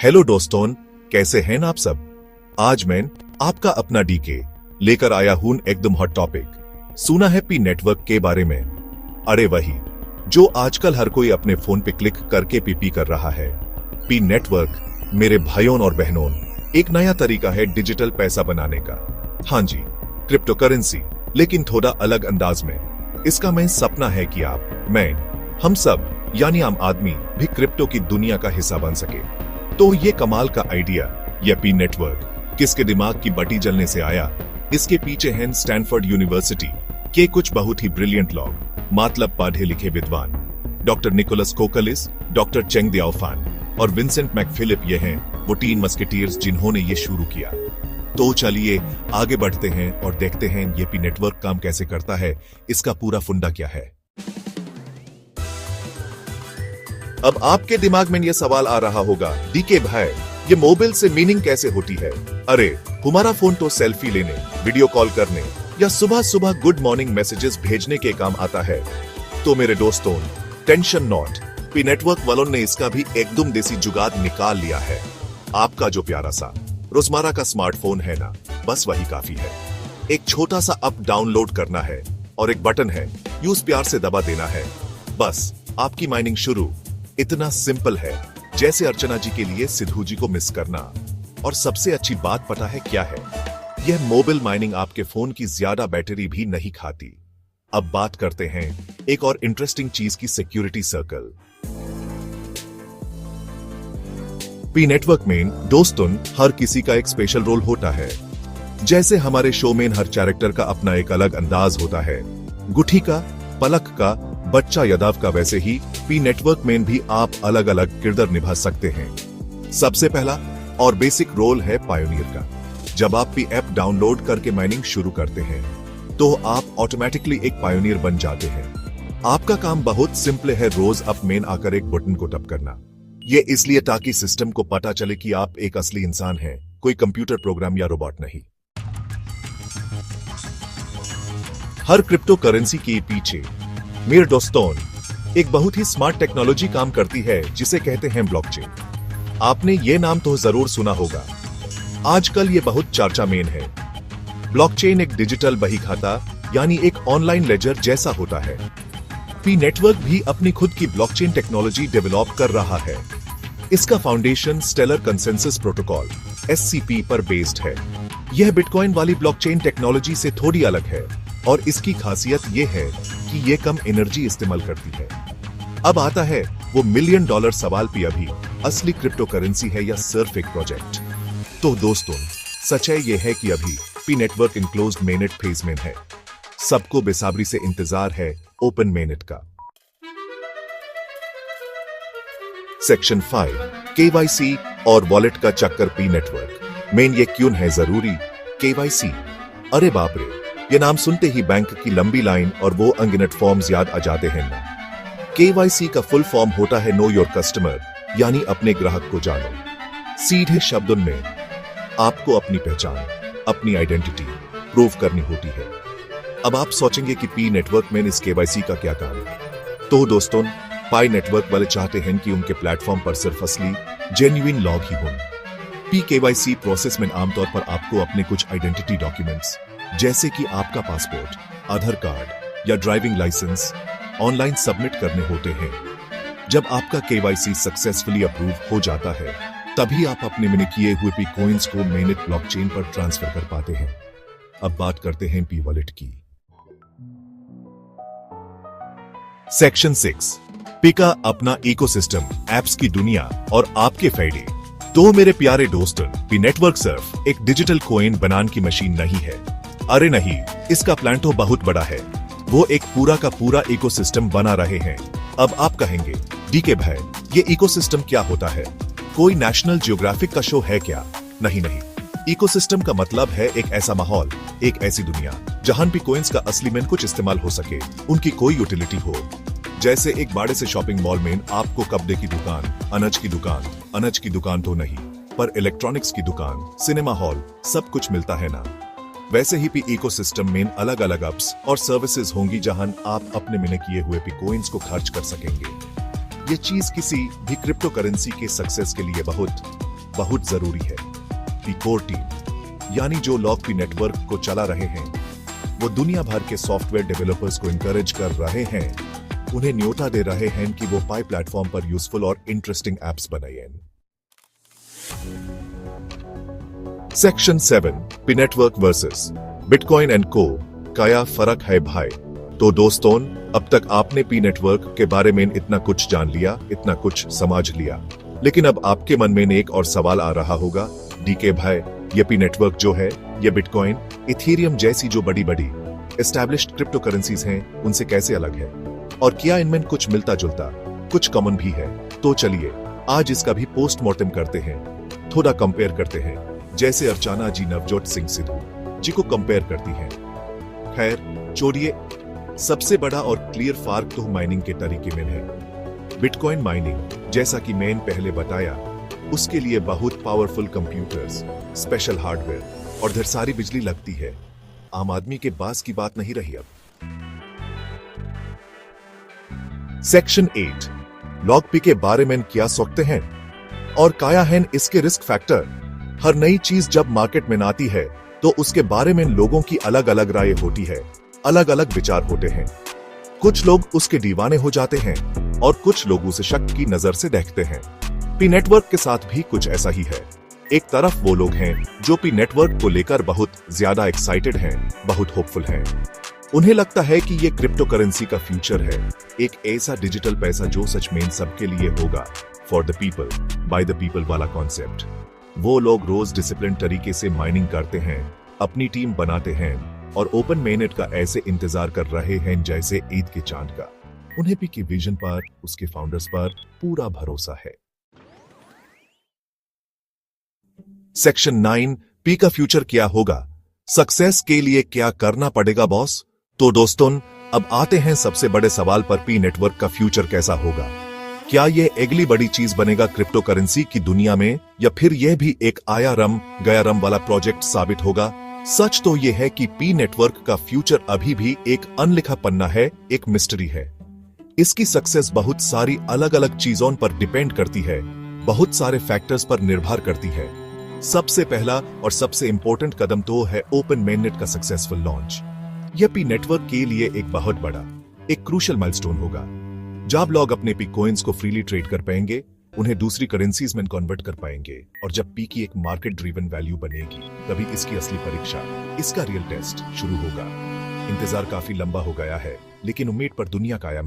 Hello दोस्तों, कैसे हैं आप सब। आज मैं आपका अपना डीके लेकर आया हूं एकदम हॉट टॉपिक। सुना है पी नेटवर्क के बारे में? अरे वही जो आजकल हर कोई अपने फोन पे क्लिक करके पीपी कर रहा है। पी नेटवर्क मेरे भाइयों और बहनों एक नया तरीका है डिजिटल पैसा बनाने का। हाँ जी, क्रिप्टो करेंसी, लेकिन थोड़ा अलग अंदाज में। इसका मैं सपना है कि आप, मैं, हम सब यानी आम आदमी भी क्रिप्टो की दुनिया का हिस्सा बन सके। तो ये कमाल का आइडिया, यह पी नेटवर्क किसके दिमाग की बत्ती जलने से आया? इसके पीछे हैं स्टैनफोर्ड यूनिवर्सिटी के कुछ बहुत ही ब्रिलियंट लोग, मतलब पढ़े लिखे विद्वान। डॉक्टर निकोलस कोकलिस, डॉक्टर चेंग दियाओफान और विंसेंट मैकफिलिप ये हैं वो 3 मस्केटियर्स जिन्होंने ये शुरू किया। तो चलिए आगे बढ़ते हैं और देखते हैं ये पी नेटवर्क काम कैसे करता है, इसका पूरा फंडा क्या है। अब आपके दिमाग में ये सवाल आ रहा होगा, डीके भाई ये मोबाइल से मीनिंग कैसे होती है? अरे हमारा फोन तो सेल्फी लेने, वीडियो कॉल करने या सुबह सुबह गुड मॉर्निंग मैसेजेस भेजने के काम आता है। तो मेरे दोस्तों टेंशन नॉट, पी नेटवर्क वालों ने इसका भी एकदम देसी जुगाड़ निकाल लिया है। आपका जो प्यारा सा रोजमर्रा का स्मार्टफोन है ना, बस वही काफी है। एक छोटा सा ऐप डाउनलोड करना है और एक बटन है, यूज प्यार से दबा देना है, बस आपकी माइनिंग शुरू। इतना सिंपल है जैसे अर्चना जी के लिए सिद्धू जी को मिस करना। और सबसे अच्छी बात पता है क्या है? यह मोबाइल माइनिंग आपके फोन की ज्यादा बैटरी भी नहीं खाती। अब बात करते हैं एक और इंटरेस्टिंग चीज की, सिक्योरिटी सर्कल। पी नेटवर्क में दोस्तों हर किसी का एक स्पेशल रोल होता है। जैसे हमारे शो में हर कैरेक्टर का अपना एक अलग अंदाज होता है, गुठी का, पलक का, बच्चा यादव का, वैसे ही पी नेटवर्क में भी आप अलग अलग किरदार निभा सकते हैं। सबसे पहला और बेसिक रोल है पायोनियर का। जब आप पी ऐप डाउनलोड करके माइनिंग शुरू करते हैं तो आप ऑटोमेटिकली एक पायोनियर बन जाते हैं। आपका काम बहुत सिंपल है, रोज अप में आकर एक बटन को टप करना। ये इसलिए ताकि सिस्टम को पता चले कि आप एक असली इंसान हैं, कोई कंप्यूटर प्रोग्राम या रोबोट नहीं। हर क्रिप्टो करेंसी के पीछे मेरे दोस्तों एक बहुत ही स्मार्ट टेक्नोलॉजी काम करती है जिसे कहते हैं ब्लॉकचेन। आपने ये नाम तो जरूर सुना होगा, आजकल ये बहुत चर्चा में है। ब्लॉकचेन एक डिजिटल बही खाता यानी एक ऑनलाइन लेजर जैसा होता है। पी नेटवर्क भी अपनी खुद की ब्लॉकचेन टेक्नोलॉजी डेवलप कर रहा है। इसका foundation stellar consensus protocol (SCP) पर बेस्ड है। यह बिटकॉइन वाली ब्लॉकचेन टेक्नोलॉजी से थोड़ी अलग है और इसकी खासियत यह है कि यह कम एनर्जी इस्तेमाल करती है। अब आता है वो $1 मिलियन सवाल, भी अभी असली क्रिप्टो करेंसी है या सिर्फ एक प्रोजेक्ट? तो दोस्तों सच्चाई यह है कि अभी P network enclosed mainnet phase में है। सबको बेसब्री से इंतजार है ओपन मेननेट का। सेक्शन 5 KYC और वॉलेट का चक्कर। पी नेटवर्क मेन ये क्यों है जरूरी? KYC, अरे बाप रे, ये नाम सुनते ही बैंक की लंबी लाइन और वो अनगिनत फॉर्म्स याद आ जाते हैं ना। KYC का फुल फॉर्म होता है नो योर कस्टमर, यानी अपने ग्राहक को जानो। सीधे शब्दों में आपको अपनी पहचान, अपनी आइडेंटिटी प्रूव करनी होती है। अब आप सोचेंगे कि पी नेटवर्क में इस KYC का क्या काम है? तो दोस्तों पाई नेटवर्क वाले चाहते हैं कि उनके प्लेटफॉर्म पर सिर्फ असली जेन्युइन लॉग ही हों। पी KYC प्रोसेस में आमतौर पर आपको अपने कुछ आइडेंटिटी डॉक्यूमेंट्स जैसे कि आपका पासपोर्ट, आधार कार्ड या ड्राइविंग लाइसेंस ऑनलाइन सबमिट करने होते हैं। जब आपका KYC सक्सेसफुली अप्रूव हो जाता है तभी आप अपने मिनी किए हुए पी कॉइन्स को मेननेट ब्लॉकचेन पर ट्रांसफर कर पाते हैं। अब बात करते हैं पी वॉलेट की। सेक्शन 6 पी का अपना इकोसिस्टम, एप्स की दुनिया और आपके फायदे। तो मेरे प्यारे दोस्तों, पी नेटवर्क सिर्फ एक डिजिटल कॉइन बनाने की मशीन नहीं है। अरे नहीं, इसका प्लान तो बहुत बड़ा है। वो एक पूरा का पूरा इकोसिस्टम बना रहे हैं। अब आप कहेंगे, डीके भाई ये इकोसिस्टम क्या होता है? कोई नेशनल जियोग्राफिक का शो है क्या? नहीं नहीं, इकोसिस्टम का मतलब है एक ऐसा माहौल, एक ऐसी दुनिया जहां भी कॉइन्स का असली में कुछ इस्तेमाल हो सके, उनकी कोई यूटिलिटी हो। जैसे एक बड़े से शॉपिंग मॉल में आपको कपड़े की दुकान, अनाज की दुकान तो नहीं, पर इलेक्ट्रॉनिक्स की दुकान, सिनेमा हॉल, सब कुछ मिलता है ना। वैसे ही पी इकोसिस्टम में अलग अलग एप्स और सर्विसेज होंगी जहां आप अपने मिने किए हुए पी कॉइन्स को खर्च कर सकेंगे। ये चीज किसी भी क्रिप्टो करेंसी के सक्सेस के लिए बहुत बहुत जरूरी है। पी कोर टीम यानी जो लोग पी नेटवर्क को चला रहे हैं, वो दुनिया भर के सॉफ्टवेयर डेवलपर्स को इंकरेज कर रहे हैं, उन्हें न्योता दे रहे हैं कि वो पाई प्लेटफॉर्म पर यूजफुल और इंटरेस्टिंग एप्स बनाएं। Section 7 P network versus bitcoin and को, क्या फर्क है भाई? तो दोस्तों, अब तक आपने पी नेटवर्क के बारे में इतना कुछ जान लिया, इतना कुछ समझ लिया, लेकिन अब आपके मन में एक और सवाल आ रहा होगा, डीके भाई, ये पी नेटवर्क जो है, ये बिटकॉइन, इथेरियम जैसी जो बड़ी बड़ी एस्टैब्लिश्ड क्रिप्टो करेंसीज हैं, उनसे कैसे अलग है? और क्या इनमें कुछ मिलता जुलता, कुछ कॉमन भी है? तो चलिए आज इसका भी पोस्टमार्टम करते हैं, थोड़ा कंपेयर करते हैं, जैसे अर्चना जी नवजोत सिंह सिद्धू जी को कंपेयर करती हैं। खैर छोड़िए, सबसे बड़ा और क्लियर फर्क तो माइनिंग के तरीके में है। बिटकॉइन माइनिंग, जैसा कि मैंने पहले बताया, उसके लिए बहुत पावरफुल कंप्यूटर्स, स्पेशल हार्डवेयर और ढेर सारी बिजली लगती है। आम आदमी के पास की बात नहीं रही अब। सेक्शन 8 लॉग पी के बारे में क्या सोचते हैं और क्या है इसके रिस्क फैक्टर? हर नई चीज जब मार्केट में आती है तो उसके बारे में लोगों की अलग अलग राय होती है, अलग अलग विचार होते हैं। कुछ लोग उसके दीवाने हो जाते हैं और कुछ लोग उसे शक की नजर से देखते हैं। पी नेटवर्क के साथ भी कुछ ऐसा ही है। एक तरफ वो लोग हैं जो पी नेटवर्क को लेकर बहुत ज्यादा एक्साइटेड हैं, बहुत होपफुल हैं। उन्हें लगता है कि ये क्रिप्टो करेंसी का फ्यूचर है, एक ऐसा डिजिटल पैसा जो सच में सबके लिए होगा, for the people by the people वाला कॉन्सेप्ट। वो लोग रोज डिसिप्लिन तरीके से माइनिंग करते हैं, अपनी टीम बनाते हैं और ओपन मेननेट का ऐसे इंतजार कर रहे हैं जैसे ईद के चांद का। उन्हें पी के विजन पर, उसके फाउंडर्स पर पूरा भरोसा है। सेक्शन 9 पी का फ्यूचर क्या होगा? सक्सेस के लिए क्या करना पड़ेगा बॉस? तो दोस्तों, अब आते हैं सबसे बड़े सवाल पर, पी नेटवर्क का फ्यूचर कैसा होगा? क्या ये अगली बड़ी चीज बनेगा क्रिप्टो करेंसी की दुनिया में, या फिर यह भी एक आया रम गया रम वाला प्रोजेक्ट साबित होगा? सच तो यह है कि पी नेटवर्क का फ्यूचर अभी भी एक अनलिखा पन्ना है, एक मिस्ट्री है। इसकी सक्सेस बहुत सारी अलग अलग चीजों पर डिपेंड करती है, बहुत सारे फैक्टर्स पर निर्भर करती है। सबसे पहला और सबसे इंपॉर्टेंट कदम तो है ओपन मेननेट का सक्सेसफुल लॉन्च। यह पी नेटवर्क के लिए एक बहुत बड़ा, एक क्रूशियल माइलस्टोन होगा। जब लोग अपने पी कॉइन्स को फ्रीली ट्रेड कर पाएंगे, उन्हें दूसरी करेंसीज में कन्वर्ट कर पाएंगे, और जब पी की एक मार्केट ड्रिवन वैल्यू बनेगी, तभी इसकी असली परीक्षा, इसका रियल टेस्ट शुरू होगा। इंतजार काफी लंबा हो गया है, लेकिन उम्मीद पर दुनिया कायम है।